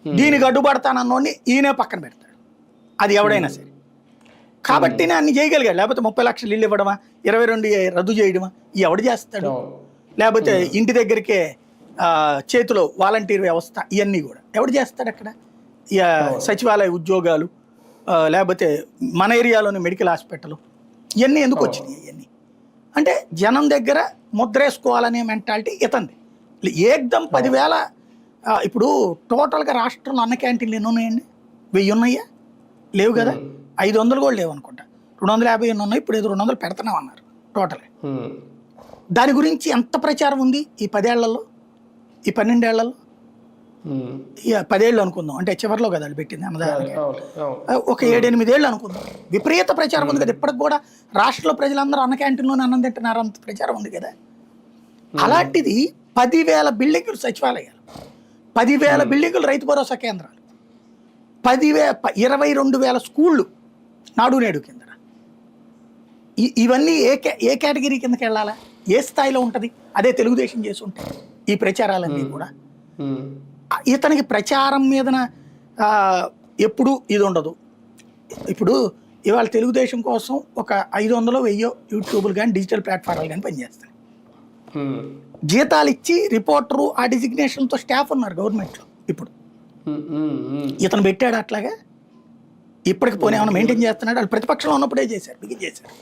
దీనికి అడ్డుపడతానన్నోడిని ఈయనే పక్కన పెడతాడు, అది ఎవడైనా సరే. కాబట్టి అన్ని చేయగలిగాడు. లేకపోతే 30 లక్షలు ఇల్లు ఇవ్వడమా, 22 రద్దు చేయడమా, ఎవడు చేస్తాడు? లేకపోతే ఇంటి దగ్గరికే చేతిలో వాలంటీర్ వ్యవస్థ, ఇవన్నీ కూడా ఎవడు చేస్తాడు అక్కడ? సచివాలయ ఉద్యోగాలు, లేకపోతే మన ఏరియాలోని మెడికల్ హాస్పిటల్, ఇవన్నీ ఎందుకు వచ్చినాయి? ఇవన్నీ అంటే జనం దగ్గర ముద్రేసుకోవాలనే మెంటాలిటీ ఇతంది. ఏకదం 10,000. ఇప్పుడు టోటల్గా రాష్ట్రంలో అన్న క్యాంటీన్లు ఎన్ని ఉన్నాయండి? 1000 ఉన్నాయా? లేవు కదా. 500 కూడా లేవు అనుకుంటా. 250 ఎన్ని ఉన్నాయి, ఇప్పుడు ఏదో 200 పెడుతున్నాం అన్నారు టోటల్. దాని గురించి ఎంత ప్రచారం ఉంది ఈ 10 ఏళ్లలో, ఈ 12 ఏళ్లలో? 10 ఏళ్ళు అనుకుందాం, అంటే చివరిలో కదా అది పెట్టింది అన్నదానికి. ఒక 7-8 ఏళ్ళు అనుకుందాం. విపరీత ప్రచారం ఉంది కదా. ఇప్పటికి కూడా రాష్ట్రంలో ప్రజలందరూ అన్న క్యాంటీన్లోనే అన్నం తింటున్నారు, అంత ప్రచారం ఉంది కదా. అలాంటిది 10,000 బిల్డింగులు సచివాలయాలు, 10,000 బిల్డింగులు రైతు భరోసా కేంద్రాలు, 22,000 స్కూళ్ళు నాడు నేడు కింద. ఇవన్నీ ఏ కేటగిరీ కిందకి వెళ్ళాలా? ఏ స్థాయిలో ఉంటుంది? అదే తెలుగుదేశం చేసి ఉంటే ఈ ప్రచారాలన్నీ కూడా. ఇతనికి ప్రచారం మీదన ఎప్పుడు ఇది ఉండదు. ఇప్పుడు ఇవాళ తెలుగుదేశం కోసం ఒక 500-1000 యూట్యూబ్లు కానీ డిజిటల్ ప్లాట్ఫారాలు కానీ పనిచేస్తాయి. జీతాలు ఇచ్చి రిపోర్టరు ఆ డిజిగ్నేషన్తో స్టాఫ్ ఉన్నారు గవర్నమెంట్లో. ఇప్పుడు ఇతను పెట్టాడు అట్లాగా. ఇప్పటికి పోనీ ఏమైనా మెయింటైన్ చేస్తున్నాడు? వాళ్ళు ప్రతిపక్షంలో ఉన్నప్పుడే చేశారు, బిగిన్ చేశారు.